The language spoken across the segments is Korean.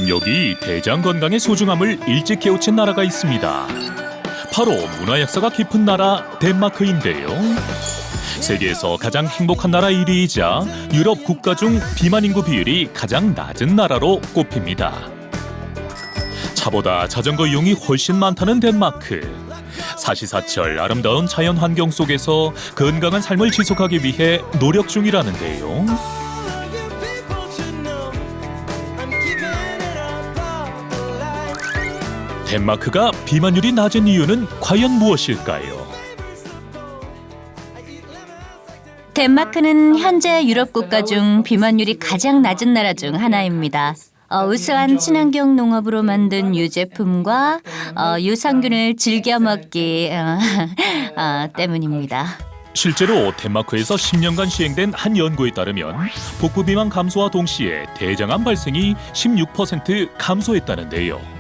여기 대장 건강의 소중함을 일찍 깨우친 나라가 있습니다. 바로 문화 역사가 깊은 나라 덴마크인데요. 세계에서 가장 행복한 나라 1위이자 유럽 국가 중 비만 인구 비율이 가장 낮은 나라로 꼽힙니다. 차보다 자전거 이용이 훨씬 많다는 덴마크. 사시사철 아름다운 자연 환경 속에서 건강한 삶을 지속하기 위해 노력 중이라는데요. 덴마크가 비만율이 낮은 이유는 과연 무엇일까요? 덴마크는 현재 유럽 국가 중 비만율이 가장 낮은 나라 중 하나입니다. 우수한 친환경 농업으로 만든 유제품과 유산균을 즐겨 먹기 때문입니다. 실제로 덴마크에서 10년간 시행된 한 연구에 따르면 복부 비만 감소와 동시에 대장암 발생이 16% 감소했다는데요.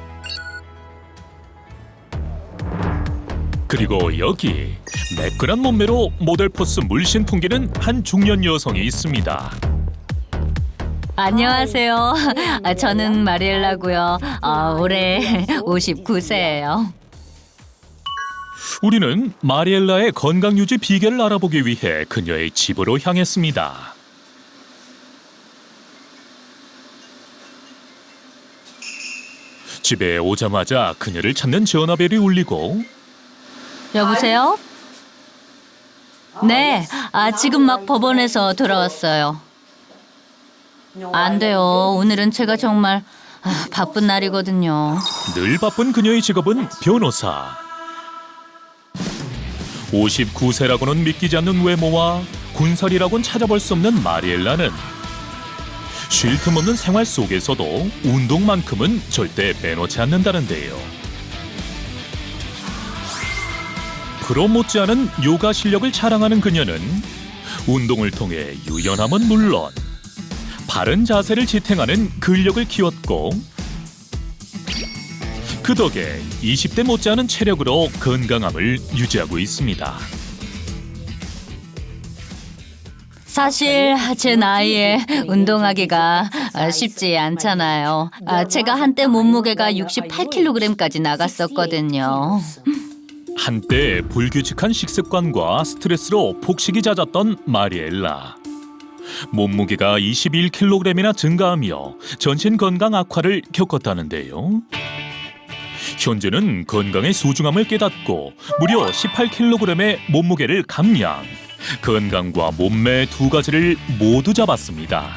그리고 여기 매끈한 몸매로 모델 포스 물씬 풍기는 한 중년 여성이 있습니다. 안녕하세요. 저는 마리엘라고요. 올해 59세예요. 우리는 마리엘라의 건강 유지 비결을 알아보기 위해 그녀의 집으로 향했습니다. 집에 오자마자 그녀를 찾는 전화벨이 울리고 여보세요? 네, 지금 막 법원에서 돌아왔어요. 안 돼요. 오늘은 제가 정말 바쁜 날이거든요. 늘 바쁜 그녀의 직업은 변호사. 59세라고는 믿기지 않는 외모와 군살이라고는 찾아볼 수 없는 마리엘라는 쉴 틈 없는 생활 속에서도 운동만큼은 절대 빼놓지 않는다는데요. 프로 못지않은 요가 실력을 자랑하는 그녀는 운동을 통해 유연함은 물론 바른 자세를 지탱하는 근력을 키웠고 그 덕에 20대 못지않은 체력으로 건강함을 유지하고 있습니다. 사실 제 나이에 운동하기가 쉽지 않잖아요. 제가 한때 몸무게가 68kg까지 나갔었거든요. 한때 불규칙한 식습관과 스트레스로 폭식이 잦았던 마리엘라. 몸무게가 21kg이나 증가하며 전신 건강 악화를 겪었다는데요. 현재는 건강의 소중함을 깨닫고 무려 18kg의 몸무게를 감량. 건강과 몸매 두 가지를 모두 잡았습니다.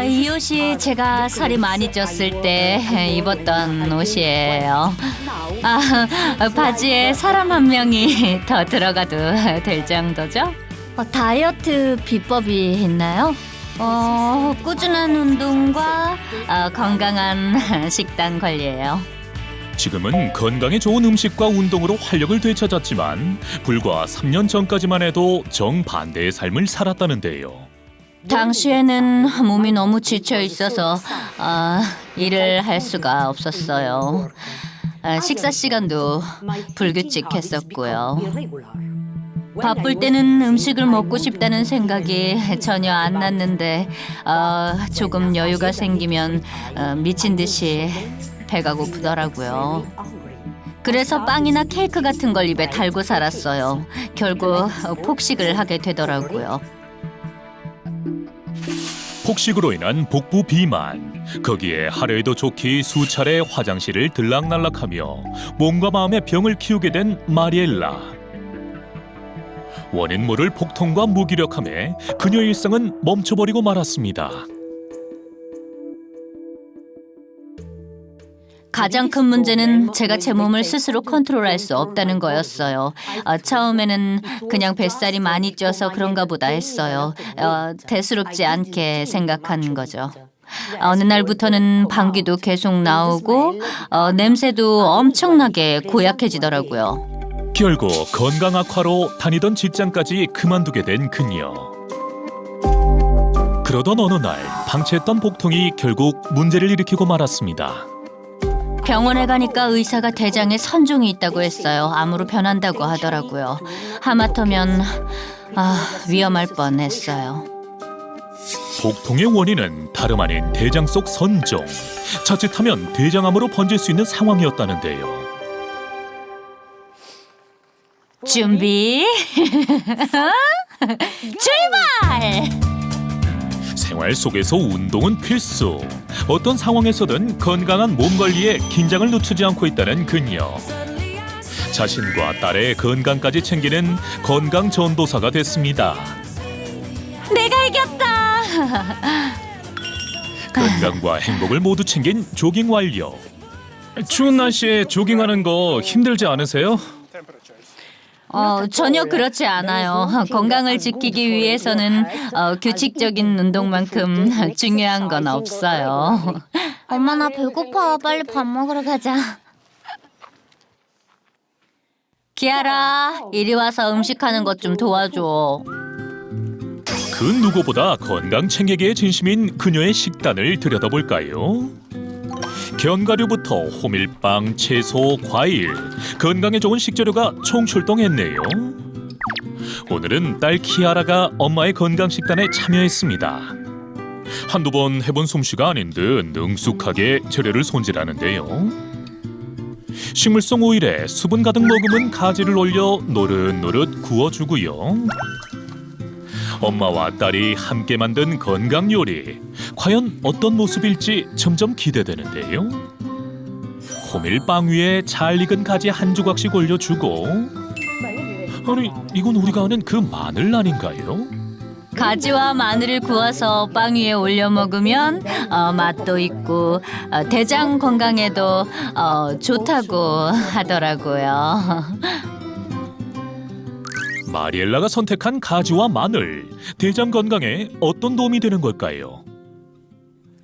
이 옷이 제가 살이 많이 쪘을 때 입었던 옷이에요. 바지에 사람 한 명이 더 들어가도 될 정도죠? 다이어트 비법이 있나요? 꾸준한 운동과 건강한 식단 관리예요. 지금은 건강에 좋은 음식과 운동으로 활력을 되찾았지만 불과 3년 전까지만 해도 정반대의 삶을 살았다는데요. 당시에는 몸이 너무 지쳐 있어서 일을 할 수가 없었어요. 식사 시간도 불규칙했었고요. 바쁠 때는 음식을 먹고 싶다는 생각이 전혀 안 났는데 조금 여유가 생기면 미친 듯이 배가 고프더라고요. 그래서 빵이나 케이크 같은 걸 입에 달고 살았어요. 결국 폭식을 하게 되더라고요. 폭식으로 인한 복부 비만, 거기에 하루에도 좋게 수차례 화장실을 들락날락하며 몸과 마음의 병을 키우게 된 마리엘라. 원인 모를 복통과 무기력함에 그녀의 일상은 멈춰버리고 말았습니다. 가장 큰 문제는 제가 제 몸을 스스로 컨트롤할 수 없다는 거였어요. 처음에는 그냥 뱃살이 많이 쪄서 그런가 보다 했어요. 대수롭지 않게 생각하는 거죠. 어느 날부터는 방귀도 계속 나오고 냄새도 엄청나게 고약해지더라고요. 결국 건강 악화로 다니던 직장까지 그만두게 된 그녀. 그러던 어느 날 방치했던 복통이 결국 문제를 일으키고 말았습니다. 병원에 가니까 의사가 대장에 선종이 있다고 했어요. 암으로 변한다고 하더라고요. 하마터면 위험할 뻔했어요. 복통의 원인은 다름 아닌 대장 속 선종. 자칫하면 대장암으로 번질 수 있는 상황이었다는데요. 준비. 출발! 생활 속에서 운동은 필수. 어떤 상황에서든 건강한 몸 관리에 긴장을 늦추지 않고 있다는 그녀. 자신과 딸의 건강까지 챙기는 건강 전도사가 됐습니다. 내가 이겼다. 건강과 행복을 모두 챙긴 조깅 완료. 추운 날씨에 조깅하는 거 힘들지 않으세요? 전혀 그렇지 않아요. 건강을 지키기 위해서는 규칙적인 운동만큼 중요한 건 없어요. 엄마 나 배고파. 빨리 밥 먹으러 가자. 기아라, 이리 와서 음식하는 것 좀 도와줘. 그 누구보다 건강 챙기기에 진심인 그녀의 식단을 들여다볼까요? 견과류부터 호밀빵, 채소, 과일, 건강에 좋은 식재료가 총출동했네요. 오늘은 딸 키아라가 엄마의 건강 식단에 참여했습니다. 한두 번 해본 솜씨가 아닌 듯 능숙하게 재료를 손질하는데요. 식물성 오일에 수분 가득 머금은 가지를 올려 노릇노릇 구워주고요. 엄마와 딸이 함께 만든 건강 요리, 과연 어떤 모습일지 점점 기대되는데요. 호밀빵 위에 잘 익은 가지 한 조각씩 올려주고, 아니 이건 우리가 아는 그 마늘 아닌가요? 가지와 마늘을 구워서 빵 위에 올려 먹으면 맛도 있고 대장 건강에도 좋다고 하더라고요. 마리엘라가 선택한 가지와 마늘, 대장 건강에 어떤 도움이 되는 걸까요?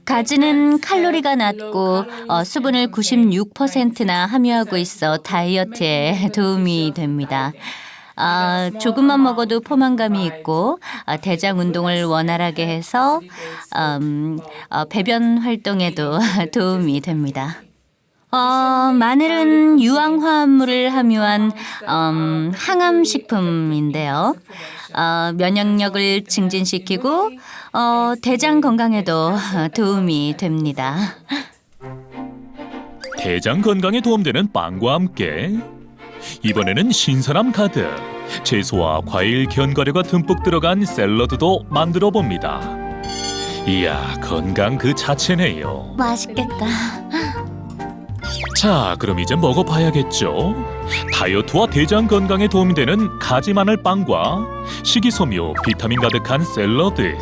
가지는 칼로리가 낮고 수분을 96%나 함유하고 있어 다이어트에 도움이 됩니다. 조금만 먹어도 포만감이 있고 대장 운동을 원활하게 해서 배변 활동에도 도움이 됩니다. 마늘은 유황 화합물을 함유한 항암 식품인데요. 면역력을 증진시키고 대장 건강에도 도움이 됩니다. 대장 건강에 도움되는 빵과 함께 이번에는 신선함 가득 채소와 과일, 견과류가 듬뿍 들어간 샐러드도 만들어 봅니다. 이야, 건강 그 자체네요. 맛있겠다. 자, 그럼 이제 먹어봐야겠죠. 다이어트와 대장 건강에 도움이 되는 가지 마늘 빵과 식이섬유, 비타민 가득한 샐러드.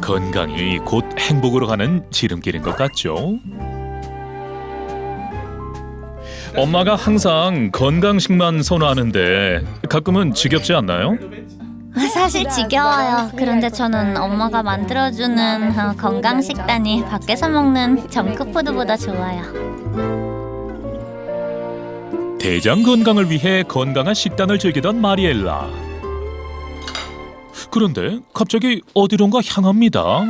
건강이 곧 행복으로 가는 지름길인 것 같죠? 엄마가 항상 건강식만 선호하는데 가끔은 지겹지 않나요? 사실 지겨워요. 그런데 저는 엄마가 만들어주는 건강 식단이 밖에서 먹는 정크푸드보다 좋아요. 대장 건강을 위해 건강한 식단을 즐기던 마리엘라. 그런데 갑자기 어디론가 향합니다.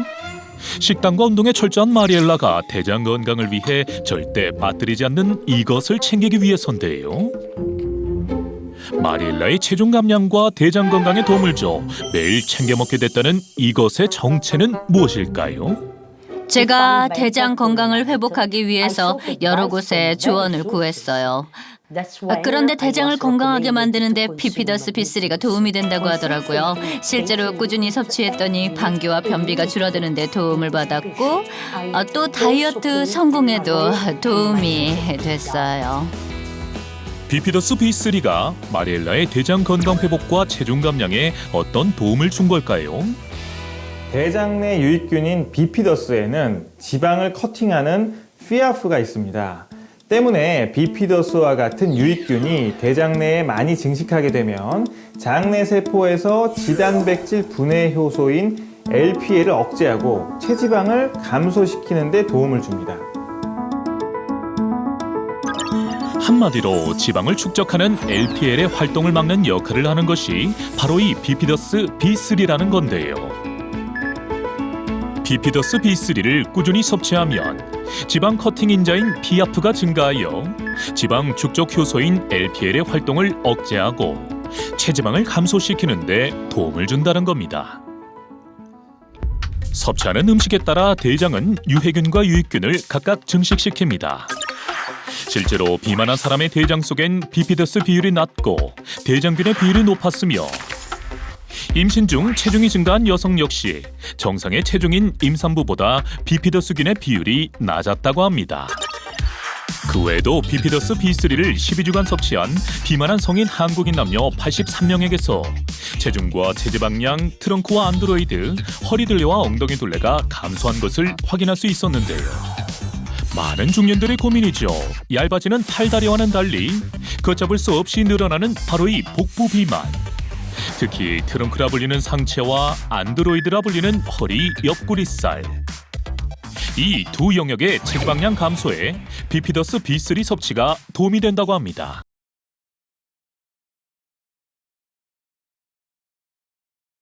식단과 운동에 철저한 마리엘라가 대장 건강을 위해 절대 빠뜨리지 않는 이것을 챙기기 위해서인데요. 마리엘라의 체중 감량과 대장 건강에 도움을 줘 매일 챙겨 먹게 됐다는 이것의 정체는 무엇일까요? 제가 대장 건강을 회복하기 위해서 여러 곳에 조언을 구했어요. 그런데 대장을 건강하게 만드는데 비피더스 B3가 도움이 된다고 하더라고요. 실제로 꾸준히 섭취했더니 방귀와 변비가 줄어드는 데 도움을 받았고 또 다이어트 성공에도 도움이 됐어요. 비피더스 B3가 마리엘라의 대장 건강 회복과 체중 감량에 어떤 도움을 준 걸까요? 대장 내 유익균인 비피더스에는 지방을 커팅하는 피아프가 있습니다. 때문에 비피더스와 같은 유익균이 대장 내에 많이 증식하게 되면 장내 세포에서 지단백질 분해 효소인 LPL을 억제하고 체지방을 감소시키는 데 도움을 줍니다. 한마디로 지방을 축적하는 LPL의 활동을 막는 역할을 하는 것이 바로 이 비피더스 B3라는 건데요. 비피더스 B3를 꾸준히 섭취하면 지방 커팅 인자인 피아프가 증가하여 지방 축적 효소인 LPL의 활동을 억제하고 체지방을 감소시키는 데 도움을 준다는 겁니다. 섭취하는 음식에 따라 대장은 유해균과 유익균을 각각 증식시킵니다. 실제로 비만한 사람의 대장 속엔 비피더스 비율이 낮고 대장균의 비율이 높았으며 임신 중 체중이 증가한 여성 역시 정상의 체중인 임산부보다 비피더스균의 비율이 낮았다고 합니다. 그 외에도 비피더스 B3를 12주간 섭취한 비만한 성인 한국인 남녀 83명에게서 체중과 체지방량, 트렁크와 안드로이드, 허리둘레와 엉덩이 둘레가 감소한 것을 확인할 수 있었는데요. 많은 중년들의 고민이죠. 얇아지는 팔다리와는 달리 걷잡을 수 없이 늘어나는 바로 이 복부 비만. 특히 트렁크라 불리는 상체와 안드로이드라 불리는 허리, 옆구리살. 이 두 영역의 체지방량 감소에 비피더스 B3 섭취가 도움이 된다고 합니다.